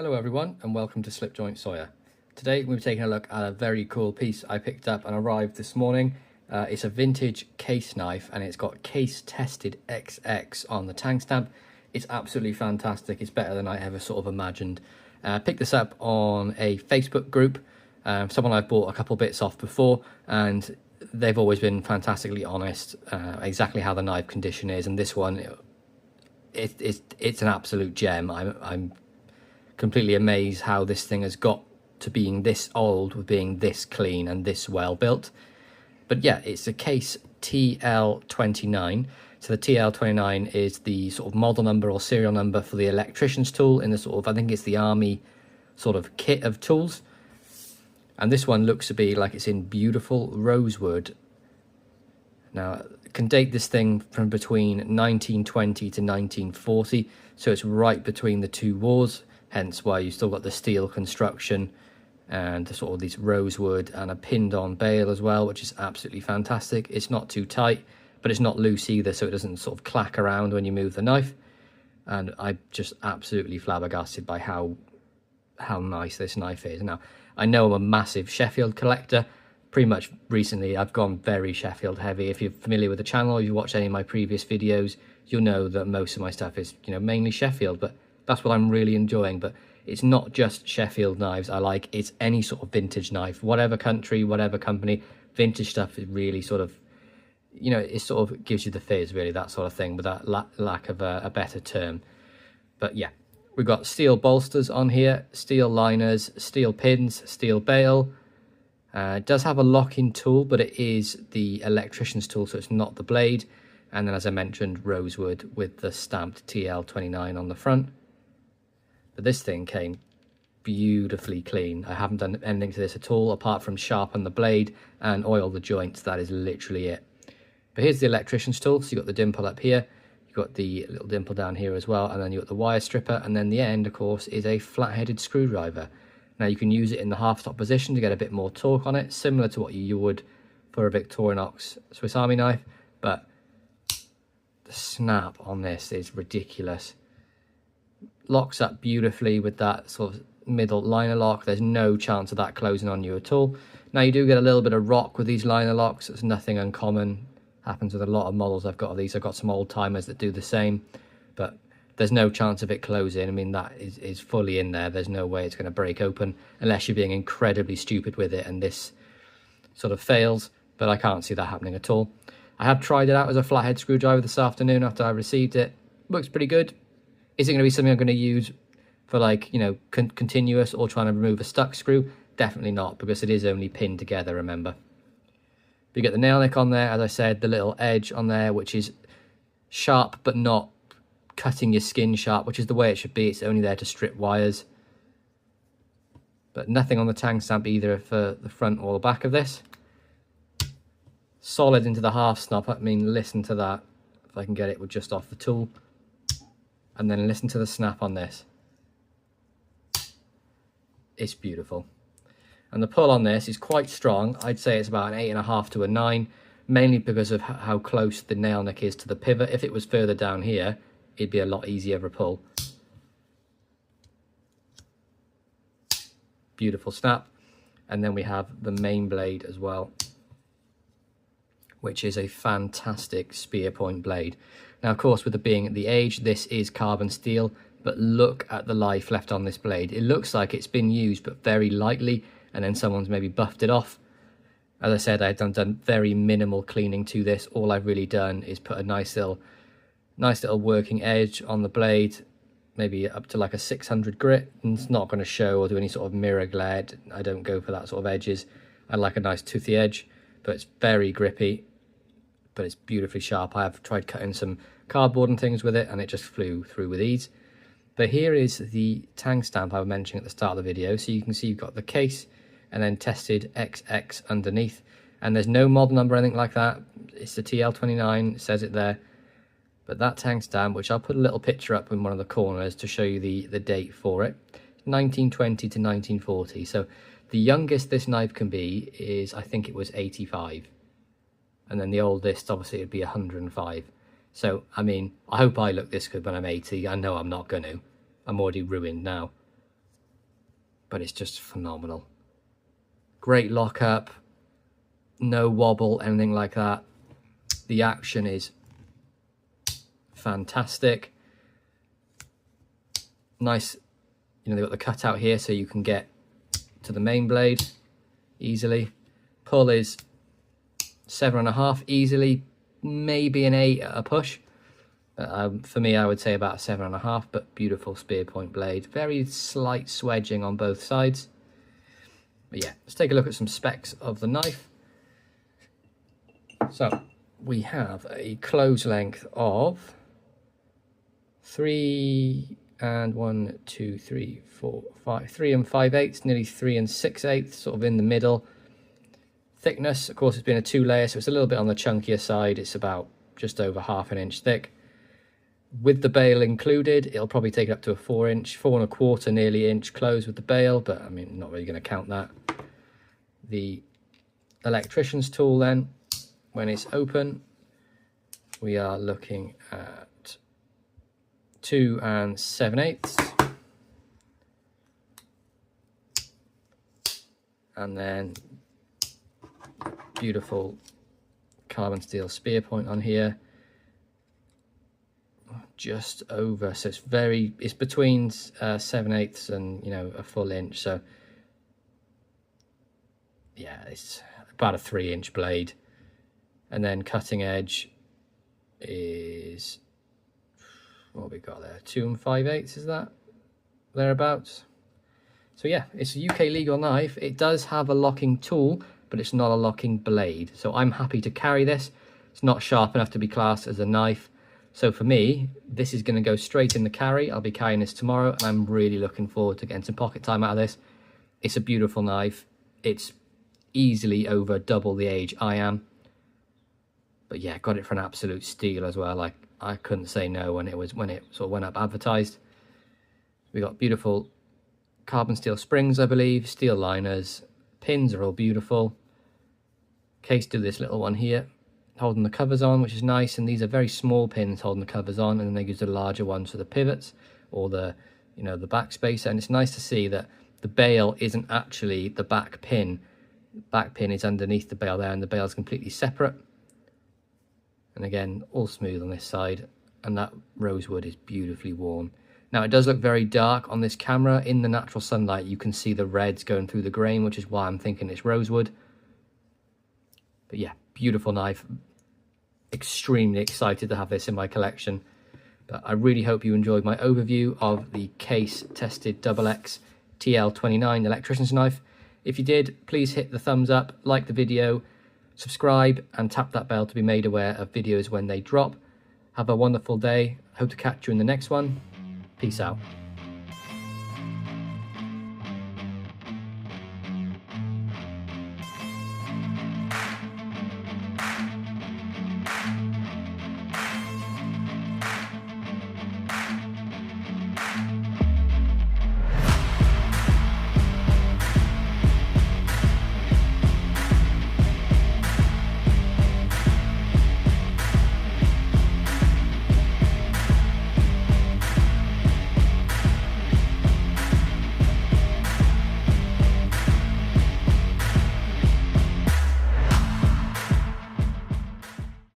Hello everyone and welcome to Slipjoint Sawyer. Today we're taking a look at a very cool piece I picked up and arrived this morning. It's a vintage case knife and it's got case tested XX on the tang stamp. It's absolutely fantastic. It's better than I ever sort of imagined. Picked this up on a Facebook group, someone I've bought a couple bits off before, and they've always been fantastically honest exactly how the knife condition is, and this one it's an absolute gem. I'm completely amazed how this thing has got to being this old with being this clean and this well built. But yeah, it's a case TL-29. So the TL-29 is the sort of model number or serial number for the Electrician's tool in the sort of, I think it's the army sort of kit of tools. And this one looks to be like it's in beautiful rosewood. Now, I can date this thing from between 1920 to 1940, so it's right between the two wars. Hence why you still got the steel construction and the sort of these rosewood and a pinned on bail as well, which is absolutely fantastic. It's not too tight, but it's not loose either, so it doesn't sort of clack around when you move the knife. And I'm just absolutely flabbergasted by how nice this knife is. Now, I know I'm a massive Sheffield collector. Pretty much recently I've gone very Sheffield heavy. If you're familiar with the channel, if you watch any of my previous videos, you'll know that most of my stuff is, mainly Sheffield, but that's what I'm really enjoying. But it's not just Sheffield knives I like, it's any sort of vintage knife, whatever country, whatever company. Vintage stuff is really sort of, it sort of gives you the fizz, really, that sort of thing, without lack of a better term. But yeah, we've got steel bolsters on here, steel liners, steel pins, steel bail. It does have a lock-in tool, but it is the Electrician's tool, so it's not the blade. And then, as I mentioned, rosewood with the stamped TL-29 on the front. But this thing came beautifully clean. I haven't done anything to this at all apart from sharpen the blade and oil the joints. That is literally it. But here's the Electrician's tool. So you've got the dimple up here, you've got the little dimple down here as well, and then you've got the wire stripper, and then the end, of course, is a flat-headed screwdriver. Now you can use it in the half-stop position to get a bit more torque on it, similar to what you would for a victorinox Swiss Army knife, but the snap on this is ridiculous. Locks up beautifully with that sort of middle liner lock. There's no chance of that closing on you at all. Now you do get a little bit of rock with these liner locks. It's nothing uncommon. Happens with a lot of models I've got of these. I've got some old timers that do the same, but there's no chance of it closing. I mean, that is fully in there. There's no way it's going to break open unless you're being incredibly stupid with it and this sort of fails, but I can't see that happening at all. I have tried it out as a flathead screwdriver this afternoon after I received it. Works pretty good. Is it going to be something I'm going to use for, like, continuous or trying to remove a stuck screw? Definitely not, because it is only pinned together, remember. But you get the nail nick on there, as I said, the little edge on there, which is sharp but not cutting your skin sharp, which is the way it should be. It's only there to strip wires. But nothing on the tang stamp either for the front or the back of this. Solid into the half stop. I mean, listen to that. If I can get it with just off the tool. And then listen to the snap on this. It's beautiful. And the pull on this is quite strong. I'd say it's about an 8.5 to a 9, mainly because of how close the nail nick is to the pivot. If it was further down here, it'd be a lot easier of a pull. Beautiful snap. And then we have the main blade as well, which is a fantastic spear point blade. Now, of course, with it being the age, this is carbon steel, but look at the life left on this blade. It looks like it's been used, but very lightly, and then someone's maybe buffed it off. As I said, I've done very minimal cleaning to this. All I've really done is put a nice little working edge on the blade, maybe up to like a 600 grit, and it's not going to show or do any sort of mirror glare. I don't go for that sort of edges. I like a nice toothy edge, but it's very grippy. But it's beautifully sharp. I have tried cutting some cardboard and things with it, and it just flew through with ease. But here is the tang stamp I was mentioning at the start of the video. So you can see you've got the case and then tested XX underneath. And there's no model number or anything like that. It's the TL-29, it says it there. But that tang stamp, which I'll put a little picture up in one of the corners to show you the date for it, 1920 to 1940. So the youngest this knife can be is, I think it was 85. And then the oldest, obviously, it'd be 105. So, I mean, I hope I look this good when I'm 80. I know I'm not going to. I'm already ruined now. but it's just phenomenal. Great lockup, no wobble, anything like that. The action is fantastic. Nice, they've got the cutout here so you can get to the main blade easily. Pull is 7.5 easily, maybe an 8 at a push. For me, I would say about 7.5, but beautiful spear point blade. Very slight swedging on both sides. But yeah, let's take a look at some specs of the knife. So we have a close length of 3 and 1, 2, 3, 4, 5, 3 and 5/8, nearly 3 and 6/8, sort of in the middle. Thickness, of course, it's been a 2-layer, so it's a little bit on the chunkier side. It's about just over 1/2 inch thick. With the bail included, it'll probably take it up to a 4 inch, 4.25 nearly inch close with the bail, but I mean, not really going to count that. The electrician's tool then, when it's open, we are looking at 2 and 7/8. And then beautiful carbon steel spear point on here. Just over, so it's between 7/8 and a full inch, so yeah, it's about a 3-inch blade. And then cutting edge is, what have we got there, 2 and 5/8, is that thereabouts? So yeah, it's a UK legal knife. It does have a locking tool, but it's not a locking blade, so I'm happy to carry this. It's not sharp enough to be classed as a knife. So for me, this is going to go straight in the carry. I'll be carrying this tomorrow, and I'm really looking forward to getting some pocket time out of this. It's a beautiful knife. It's easily over double the age I am. But yeah, got it for an absolute steal as well. Like, I couldn't say no when it sort of went up advertised. We got beautiful carbon steel springs, I believe, steel liners. Pins are all beautiful. Case do this little one here, holding the covers on, which is nice, and these are very small pins holding the covers on, and then they use the larger ones for the pivots or the the backspacer. And it's nice to see that the bail isn't actually the back pin. The back pin is underneath the bail there, and the bail is completely separate. And again, all smooth on this side, and that rosewood is beautifully worn. Now, it does look very dark on this camera. In the natural sunlight, you can see the reds going through the grain, which is why I'm thinking it's rosewood. But yeah, beautiful knife. Extremely excited to have this in my collection. But I really hope you enjoyed my overview of the case-tested XX TL-29 electrician's knife. If you did, please hit the thumbs up, like the video, subscribe, and tap that bell to be made aware of videos when they drop. Have a wonderful day. Hope to catch you in the next one. Peace out.